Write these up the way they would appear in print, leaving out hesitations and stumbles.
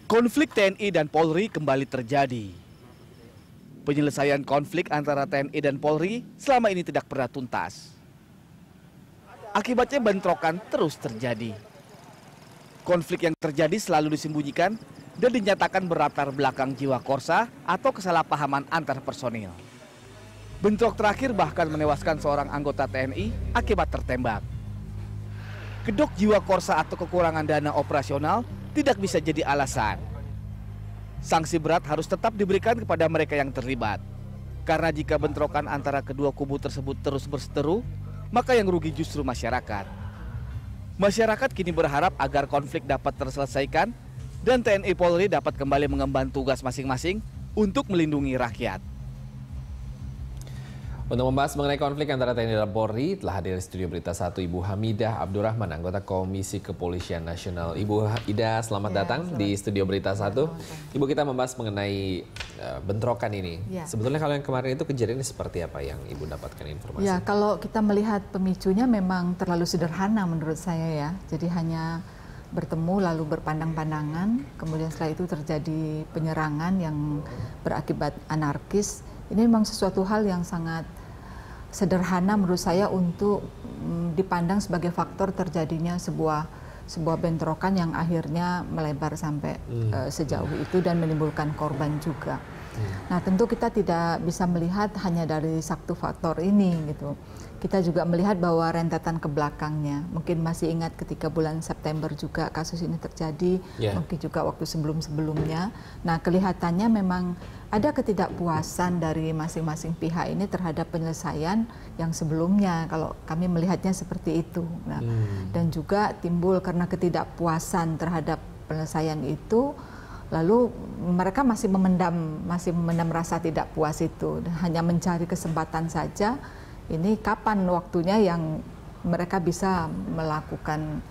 Konflik TNI dan Polri kembali terjadi. Penyelesaian konflik antara TNI dan Polri selama ini tidak pernah tuntas. Akibatnya bentrokan terus terjadi. Konflik yang terjadi selalu disembunyikan dan dinyatakan berlatar belakang jiwa korsa atau kesalahpahaman antar personil. Bentrok terakhir bahkan menewaskan seorang anggota TNI akibat tertembak. Kedok jiwa korsa atau kekurangan dana operasional tidak bisa jadi alasan. Sanksi berat harus tetap diberikan kepada mereka yang terlibat. Karena jika bentrokan antara kedua kubu tersebut terus berseteru, maka yang rugi justru masyarakat. Masyarakat kini berharap agar konflik dapat terselesaikan dan TNI Polri dapat kembali mengemban tugas masing-masing untuk melindungi rakyat. Untuk membahas mengenai konflik antara TNI dan Polri, telah hadir di studio Berita 1 Ibu Hamidah Abdurrahman, anggota Komisi Kepolisian Nasional. Ibu Ida, selamat datang di studio Berita 1. Ibu, kita membahas mengenai bentrokan ini. Sebetulnya kalau yang kemarin itu kejadiannya seperti apa yang Ibu dapatkan informasi? Ya, kalau kita melihat pemicunya memang terlalu sederhana menurut saya ya. Jadi hanya bertemu lalu berpandang-pandangan, kemudian setelah itu terjadi penyerangan yang berakibat anarkis. Ini memang sesuatu hal yang sangat sederhana menurut saya untuk dipandang sebagai faktor terjadinya sebuah bentrokan yang akhirnya melebar sampai sejauh itu dan menimbulkan korban juga. Nah, tentu kita tidak bisa melihat hanya dari satu faktor ini gitu. Kita juga melihat bahwa rentetan ke belakangnya. Mungkin masih ingat ketika bulan September juga kasus ini terjadi, mungkin juga waktu sebelum-sebelumnya. Nah, kelihatannya memang ada ketidakpuasan dari masing-masing pihak ini terhadap penyelesaian yang sebelumnya, kalau kami melihatnya seperti itu. Nah, dan juga timbul karena ketidakpuasan terhadap penyelesaian itu, lalu mereka masih memendam rasa tidak puas itu, hanya mencari kesempatan saja. Ini kapan waktunya yang mereka bisa melakukan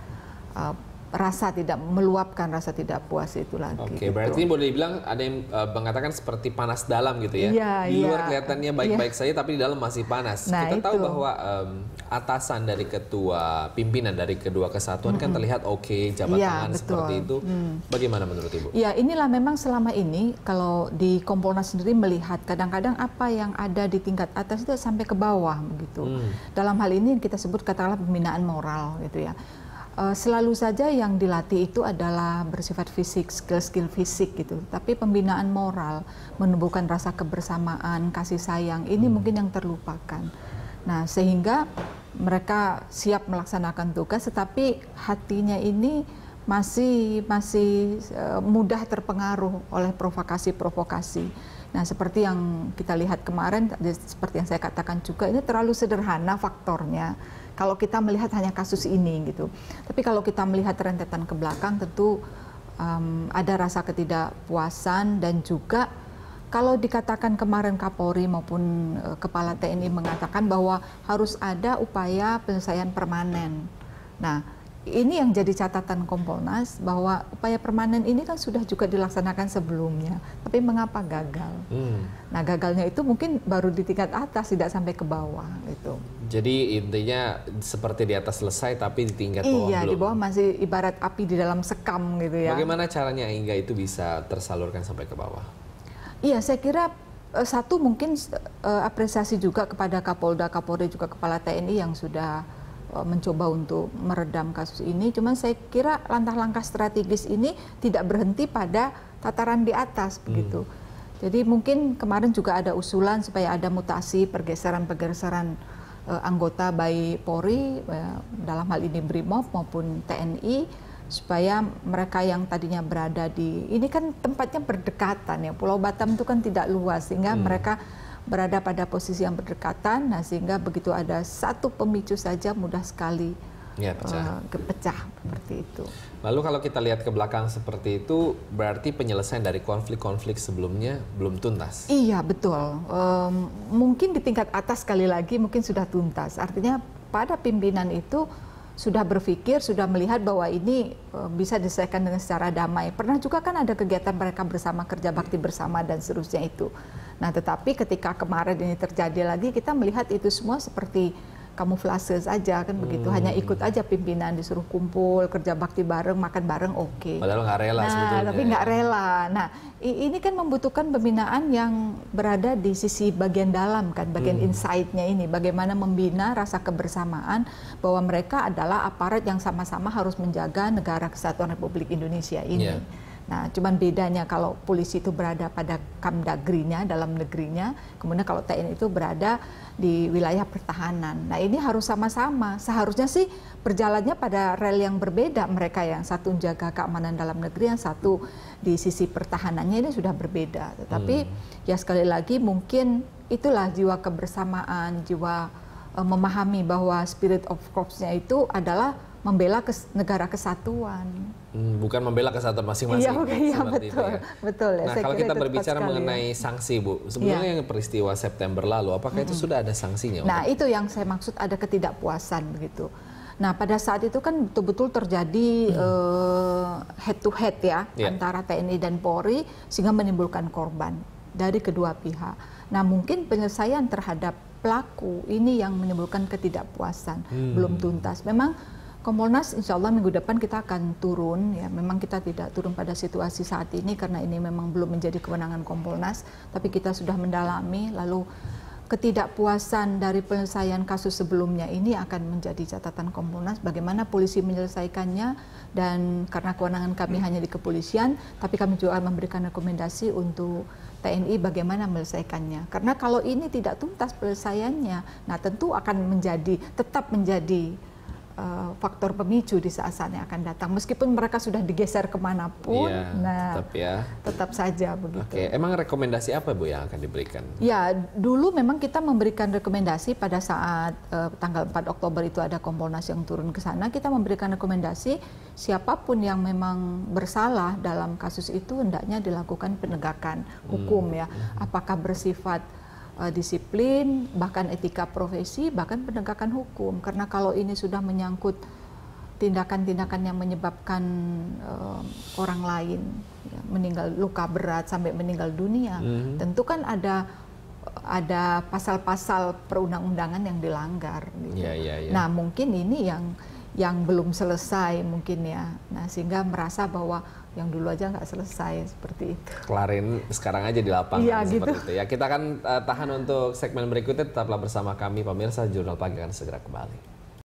meluapkan rasa tidak puas itu lagi. Oke, berarti boleh dibilang ada yang mengatakan seperti panas dalam gitu ya. Di luar kelihatannya baik-baik saja, tapi di dalam masih panas. Nah, kita tahu bahwa atasan dari ketua pimpinan dari kedua kesatuan kan terlihat jabat tangan seperti itu. Bagaimana menurut Ibu? Ya, inilah memang selama ini kalau di Kompolnas sendiri melihat kadang-kadang apa yang ada di tingkat atas itu sampai ke bawah begitu. Dalam hal ini kita sebut katakanlah pembinaan moral gitu ya. Selalu saja yang dilatih itu adalah bersifat fisik, skill fisik gitu. Tapi pembinaan moral, menumbuhkan rasa kebersamaan, kasih sayang, ini mungkin yang terlupakan. Nah, sehingga mereka siap melaksanakan tugas, tetapi hatinya ini masih mudah terpengaruh oleh provokasi-provokasi. Nah, seperti yang kita lihat kemarin, seperti yang saya katakan juga, ini terlalu sederhana faktornya. Kalau kita melihat hanya kasus ini gitu, tapi kalau kita melihat rentetan ke belakang, tentu ada rasa ketidakpuasan dan juga kalau dikatakan kemarin Kapolri maupun Kepala TNI mengatakan bahwa harus ada upaya penyelesaian permanen. Nah, ini yang jadi catatan Kompolnas bahwa upaya permanen ini kan sudah juga dilaksanakan sebelumnya, tapi mengapa gagal? Nah, gagalnya itu mungkin baru di tingkat atas, tidak sampai ke bawah gitu. Jadi intinya seperti di atas selesai, tapi di tingkat bawah belum. Iya, di bawah masih ibarat api di dalam sekam gitu ya. Bagaimana caranya hingga itu bisa tersalurkan sampai ke bawah? Iya, saya kira satu mungkin apresiasi juga kepada Kapolda, Kapolri juga Kepala TNI yang sudah mencoba untuk meredam kasus ini. Cuman saya kira langkah-langkah strategis ini tidak berhenti pada tataran di atas begitu. Jadi mungkin kemarin juga ada usulan supaya ada mutasi, pergeseran anggota baik Polri dalam hal ini Brimob maupun TNI, supaya mereka yang tadinya berada ini kan tempatnya berdekatan ya. Pulau Batam itu kan tidak luas, sehingga mereka berada pada posisi yang berdekatan, nah sehingga begitu ada satu pemicu saja mudah sekali pecah seperti itu. Lalu kalau kita lihat ke belakang seperti itu, berarti penyelesaian dari konflik-konflik sebelumnya belum tuntas? Iya, betul. Mungkin di tingkat atas sekali lagi mungkin sudah tuntas. Artinya pada pimpinan itu sudah berpikir, sudah melihat bahwa ini bisa diselesaikan dengan secara damai. Pernah juga kan ada kegiatan mereka bersama, kerja bakti bersama dan seterusnya itu. Nah, tetapi ketika kemarin ini terjadi lagi, kita melihat itu semua seperti kamuflase saja kan begitu, hanya ikut aja pimpinan, disuruh kumpul kerja bakti bareng, makan bareng, oke. Padahal nggak rela sebetulnya. Tapi nggak rela. Nah ini kan membutuhkan pembinaan yang berada di sisi bagian dalam kan, bagian inside-nya ini, bagaimana membina rasa kebersamaan bahwa mereka adalah aparat yang sama-sama harus menjaga negara kesatuan Republik Indonesia ini. Nah, cuman bedanya kalau polisi itu berada pada Kamdagrinya, dalam negerinya, kemudian kalau TNI itu berada di wilayah pertahanan. Nah, ini harus sama-sama. Seharusnya sih berjalannya pada rel yang berbeda. Mereka yang satu menjaga keamanan dalam negeri, yang satu di sisi pertahanannya ini sudah berbeda. Tetapi ya sekali lagi mungkin itulah jiwa kebersamaan, jiwa memahami bahwa spirit of corps-nya itu adalah membela negara kesatuan. Bukan membela kesatuan masing-masing. Iya, betul. Ya. Betul ya. Nah, kalau kita berbicara mengenai sanksi, Bu, sebenarnya yang peristiwa September lalu, apakah itu sudah ada sanksinya? Nah, itu yang saya maksud, ada ketidakpuasan begitu. Nah, pada saat itu kan betul-betul terjadi head to head ya antara TNI dan Polri, sehingga menimbulkan korban dari kedua pihak. Nah, mungkin penyelesaian terhadap pelaku ini yang menimbulkan ketidakpuasan, belum tuntas. Memang Kompolnas insya Allah minggu depan kita akan turun, ya memang kita tidak turun pada situasi saat ini karena ini memang belum menjadi kewenangan Kompolnas, tapi kita sudah mendalami, lalu ketidakpuasan dari penyelesaian kasus sebelumnya ini akan menjadi catatan Kompolnas, bagaimana polisi menyelesaikannya, dan karena kewenangan kami hanya di kepolisian, tapi kami juga memberikan rekomendasi untuk TNI bagaimana menyelesaikannya. Karena kalau ini tidak tuntas penyelesaiannya, nah tentu akan tetap menjadi faktor pemicu di saat-saat yang akan datang. Meskipun mereka sudah digeser kemanapun, tetap saja begitu. Oke, emang rekomendasi apa Bu yang akan diberikan? Ya, dulu memang kita memberikan rekomendasi pada saat tanggal 4 Oktober itu ada Kompolnas yang turun ke sana, kita memberikan rekomendasi siapapun yang memang bersalah dalam kasus itu hendaknya dilakukan penegakan hukum ya. Apakah bersifat disiplin, bahkan etika profesi, bahkan penegakan hukum. Karena kalau ini sudah menyangkut tindakan-tindakan yang menyebabkan orang lain ya, meninggal, luka berat sampai meninggal dunia, tentu kan ada pasal-pasal perundang-undangan yang dilanggar. Gitu. Nah, mungkin ini yang belum selesai mungkin ya. Nah, sehingga merasa bahwa yang dulu aja nggak selesai seperti itu. Kelarin sekarang aja di lapangan seperti itu ya. Kita akan tahan untuk segmen berikutnya, tetaplah bersama kami pemirsa, Jurnal Pagi akan segera kembali.